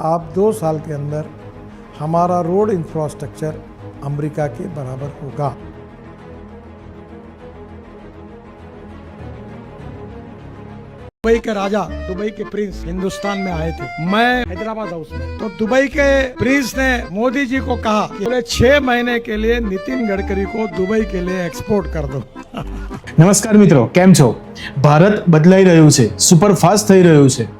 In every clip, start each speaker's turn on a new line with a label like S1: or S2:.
S1: आप 2 साल के अंदर हमारा रोड इंफ्रास्ट्रक्चर अमेरिका के बराबर होगा। दुबई के राजा, दुबई के प्रिंस हिंदुस्तान में आए थे। मैं हैदराबाद हाउस में, तो दुबई के प्रिंस ने मोदी जी को कहा कि 6 महीने के लिए नितिन गडकरी को दुबई के लिए एक्सपोर्ट कर दो।
S2: નમસ્કાર મિત્રો, કેમ છો? ભારત બદલાઈ રહ્યું છે, સુપરફાસ્ટ થઈ રહ્યું છે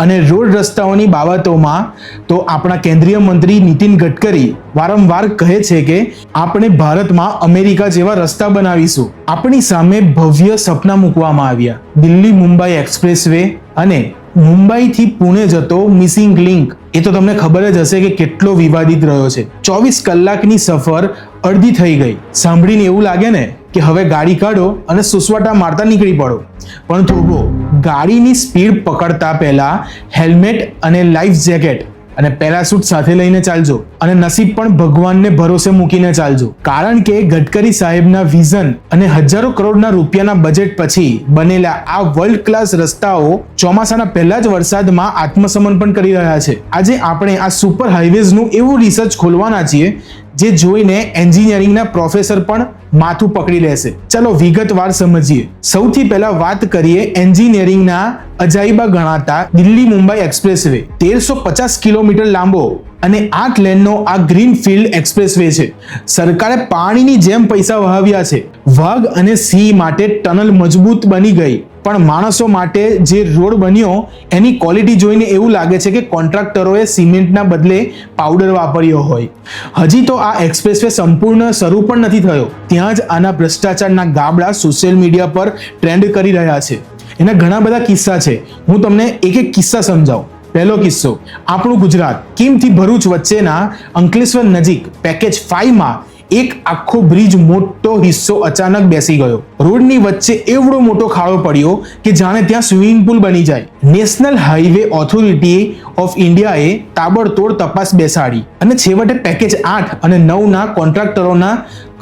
S2: અને રોડ રસ્તાઓની બાબતોમાં તો આપણા કેન્દ્રીય મંત્રી નીતિન ગડકરી વારંવાર કહે છે કે આપણે ભારતમાં અમેરિકા જેવા રસ્તા બનાવીશું. આપણી સામે ભવ્ય સપના મૂકવામાં આવ્યા. દિલ્હી મુંબઈ એક્સપ્રેસવે અને મુંબઈથી પુણે જતો મિસિંગ લિંક, એ તો તમને ખબર જ હશે કે કેટલો વિવાદિત રહ્યો છે. 24 કલાકની સફર અડધી થઈ ગઈ. સાંભળીને એવું લાગે ને કે હવે ગાડી કાઢો અને સુસવાટા મારતા નીકળી પડો, પણ થોભો ગાડીની સ્પીડ પકડતા પહેલા હેલ્મેટ અને લાઈફ જેકેટ અને પેરાશૂટ સાથે લઈને ચાલજો અને નસીબ પણ ભગવાનને ભરોસે મૂકીને ચાલજો, કારણ કે ગડકરી સાહેબના વિઝન અને હજારો કરોડના રૂપિયાના બજેટ પછી બનેલા આ વર્લ્ડ ક્લાસ રસ્તાઓ ચોમાસાના પહેલા જ વરસાદમાં આત્મસમન પણ કરી રહ્યા છે. આજે આપણે આ સુપર હાઈવેઝનું એવું રિસર્ચ ખોલવાના છીએ જે જોઈને એન્જિનિયરિંગના પ્રોફેસર પણ માથું પકડી લેશે. ચલો વિગતવાર સમજીએ. સૌથી પહેલા વાત કરીએ એન્જિનિયરિંગના અજાયબા ગણાતા દિલ્હી મુંબઈ એક્સપ્રેસવે. 1350 કિલોમીટર લાંબો અને 8 લેનનો આ ગ્રીનફિલ્ડ એક્સપ્રેસવે છે. સરકારે પાણીની જેમ પૈસા વહાવ્યા છે. વાઘ અને સિંહ માટે ટનલ મજબૂત બની ગઈ, પણ માણસો માટે જે રોડ બન્યો એની ક્વોલિટી જોઈને એવું લાગે છે કે કોન્ટ્રાક્ટરોએ સિમેન્ટના બદલે પાવડર વાપર્યો હોય. હજી તો આ એક્સપ્રેસવે સંપૂર્ણ શરૂ પણ નથી થયો, ત્યાં જ આના ભ્રષ્ટાચારના ગાબડા સોશિયલ મીડિયા પર ટ્રેન્ડ કરી રહ્યા છે. એના ઘણા બધા કિસ્સા છે, હું તમને એક એક કિસ્સા સમજાવું. પહેલો કિસ્સો, આપણું ગુજરાત કીમથી ભરૂચ વચ્ચેના અંકલેશ્વર નજીક પેકેજ 5 માં એક આખો બ્રિજ મોટો હિસ્સો અચાનક બેસી ગયો. રોડની વચ્ચે એવડો મોટો ખાડો પડ્યો કે જાણે ત્યાં સ્વિમિંગ પુલ બની જાય. નેશનલ હાઈવે ઓથોરિટી ઓફ ઇન્ડિયાએ તાબડતોડ તપાસ બેસાડી અને છેવટે પેકેજ 8 અને 9 ના કોન્ટ્રાક્ટરોના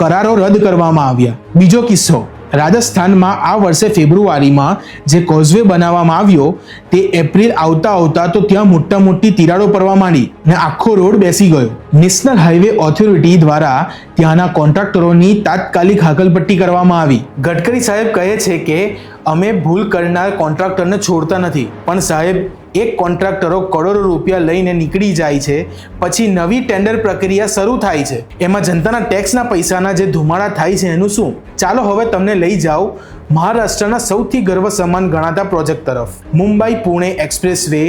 S2: કરારો રદ કરવામાં આવ્યા. બીજો કિસ્સો, રાજસ્થાનમાં આ વર્ષે ફેબ્રુઆરીમાં જે કોઝવે બનાવવામાં આવ્યો તે એપ્રિલ આવતા તો ત્યાં મોટી તિરાડો પડવા માંડી અને આખો રોડ બેસી ગયો. નેશનલ હાઈવે ઓથોરિટી દ્વારા ત્યાંના કોન્ટ્રાક્ટરોની તાત્કાલિક હાકલપટ્ટી કરવામાં આવી. ગડકરી સાહેબ કહે છે કે અમે ભૂલ કરનાર કોન્ટ્રાક્ટરને છોડતા નથી, પણ સાહેબ એક કોન્ટ્રાક્ટરો કરોડો રૂપિયા લઈને નીકળી જાય છે, પછી નવી ટેન્ડર પ્રક્રિયા શરૂ થાય છે, એમાં જનતાના ટેક્સના પૈસાના જે ધુમાડા થાય છે એનું શું? ચાલો હવે તમને લઈ જાઓ મહારાષ્ટ્રના સૌથી ગર્વ સમાન ગણાતા પ્રોજેક્ટ તરફ, Mumbai Pune expressway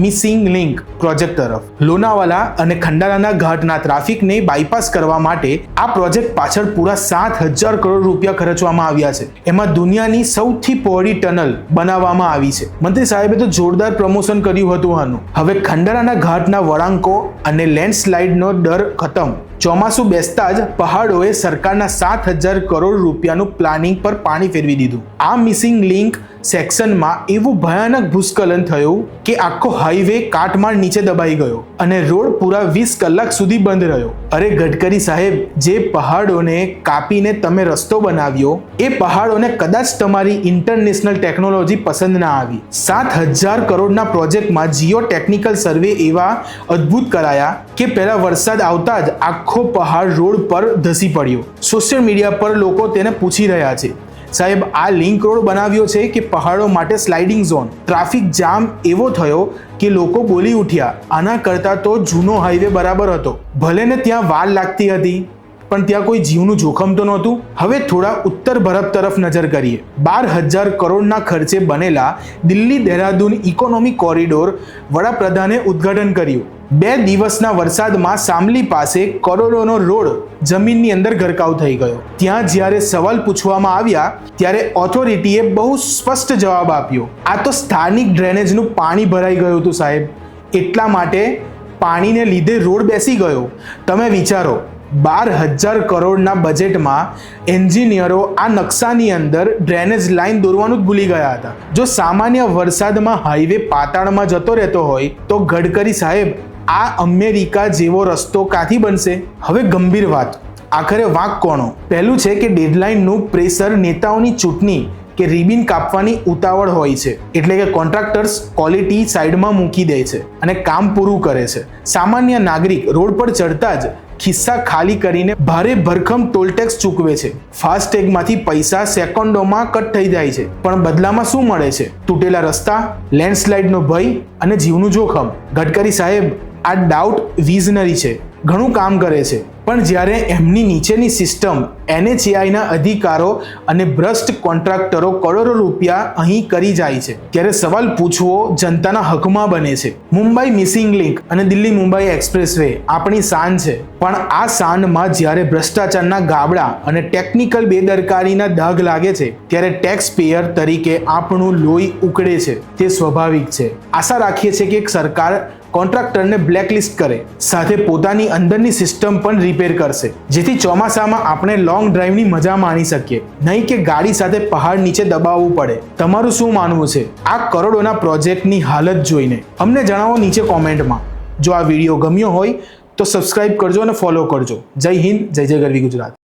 S2: missing link project તરફ. લોનાવાલા અને ખંડાલાના ઘાટના ટ્રાફિકને બાયપાસ કરવા માટે આ પ્રોજેક્ટ પાછળ પૂરા 7,000 કરોડ રૂપિયા ખર્ચવામાં આવ્યા છે. એમાં દુનિયાની સૌથી પહોળી ટનલ બનાવવામાં આવી છે. મંત્રી સાહેબે તો જોરદાર પ્રમોશન કર્યું હતું આનું. હવે ખંડાલાના ઘાટના વળાંકો અને લેન્ડસ્લાઇડનો ડર ખતમ. ચોમાસું બેસતા જ પહાડોએ સરકારના 7,000 કરોડ રૂપિયાનું પ્લાનિંગ પર પાણી ફેરવી દીધું. આ મિસિંગ લિંક સેક્શનમાં એવું ભયાનક ભૂસ્ખલન થયું કે આખો હાઈવે કાટમાળ નીચે દબાઈ ગયો અને રોડ પૂરા 20 કલાક સુધી બંધ રહ્યો. અરે ગડકરી સાહેબ, જે પહાડોને કાપીને તમે રસ્તો બનાવ્યો એ પહાડોને કદાચ તમારી ઇન્ટરનેશનલ ટેકનોલોજી પસંદ ના આવી. 7,000 કરોડના પ્રોજેક્ટમાં જીઓ ટેકનિકલ સર્વે એવા અદ્ભુત કરાયા કે પહેલા વરસાદ આવતા જ આખો પહાડ રોડ પર ધસી પડ્યો. સોશિયલ મીડિયા પર લોકો તેને પૂછી રહ્યા છે, સાહેબ આ લિંક રોડ બનાવ્યો છે કે પહાડો માટે સ્લાઇડિંગ ઝોન? ટ્રાફિક જામ એવો થયો કે લોકો બોલી ઉઠ્યા, આના કરતાં તો જૂનો હાઈવે બરાબર હતો. ભલે ને ત્યાં વાર લાગતી હતી, પણ ત્યાં કોઈ જીવનું જોખમ તો નહોતું. હવે થોડા ઉત્તર ભારત તરફ નજર કરીએ. 12,000 કરોડના ખર્ચે બનેલા દિલ્હી દહેરાદૂન ઇકોનોમિક કોરિડોર વડાપ્રધાને ઉદ્ઘાટન કર્યું. 2 દિવસના વરસાદમાં સામલી પાસે કરોડોનો રોડ જમીનની અંદર ગરકાવ થઈ ગયો. ત્યાં જ્યારે સવાલ પૂછવામાં આવ્યા ત્યારે ઓથોરિટીએ બહુ સ્પષ્ટ જવાબ આપ્યો, આ તો સ્થાનિક ડ્રેનેજનું પાણી ભરાઈ ગયું હતું સાહેબ, એટલા માટે પાણીને લીધે રોડ બેસી ગયો. તમે વિચારો, 12,000 કરોડના બજેટમાં એન્જિનિયરો આ નકશાની અંદર ડ્રેનેજ લાઇન દોરવાનું જ ભૂલી ગયા હતા. જો સામાન્ય વરસાદમાં હાઈવે પાતાળમાં જતો રહેતો હોય તો ગડકરી સાહેબ આ અમેરિકા જેવો રસ્તો કાથી બનશે? હવે ગંભીર વાત, આખરે વાંક કોનો? પહેલું છે કે ડેડલાઇનનું પ્રેશર નેતાઓની ચૂંટણી કે રિબિન કાપવાની ઉતાવળ હોય છે, એટલે કે કોન્ટ્રાક્ટર્સ ક્વોલિટી સાઈડમાં મૂકી દે છે અને કામ પૂરું કરે છે. સામાન્ય નાગરિક રોડ પર ચડતા જ ખિસ્સા ખાલી કરીને ભારે ભરખમ ટોલ ટેક્સ ચૂકવે છે. ફાસ્ટેગમાંથી પૈસા સેકન્ડોમાં કટ થઈ જાય છે, પણ બદલામાં શું મળે છે? તૂટેલા રસ્તા, લેન્ડસ્લાઇડનો ભય અને જીવનું જોખમ. ગડકરી સાહેબ આ ડાઉટ વિઝનરી છે, ઘણું કામ કરે છે, પણ જ્યારે એમની નીચેની સિસ્ટમ NHAIના અધિકારો અને ભ્રષ્ટ કોન્ટ્રાક્ટરો કરોડો રૂપિયા અહીં કરી જાય છે, ત્યારે સવાલ પૂછવો જનતાના હકમાં બને છે. મુંબઈ મિસિંગ લિંક અને દિલ્હી મુંબઈ એક્સપ્રેસવે આપણી શાન છે, પણ આ શાનમાં જ્યારે ભ્રષ્ટાચારના ગાબડા અને ટેકનિકલ બેદરકારીના દાગ લાગે છે, ત્યારે ટેક્સ પેયર તરીકે આપણું લોહી ઉકળે છે. તે સ્વાભાવિક છે. આશા રાખીએ છીએ કે એક સરકાર કોન્ટ્રાક્ટરને બ્લેકલિસ્ટ કરે, સાથે પોતાની અંદરની સિસ્ટમ પણ રિપેર કરશે, જેથી ચોમાસામાં આપણે લોંગ ડ્રાઈવની મજા માણી શકીએ, નહીં કે ગાડી સાથે પહાડ નીચે દબાવવું પડે. તમારું શું માનવું છે આ કરોડોના પ્રોજેક્ટની હાલત જોઈને? અમને જણાવો નીચે કોમેન્ટમાં. જો આ વિડીયો ગમ્યો હોય તો સબસ્ક્રાઇબ કરજો અને ફોલો કરજો. જય હિન્દ, જય જય ગરવી ગુજરાત.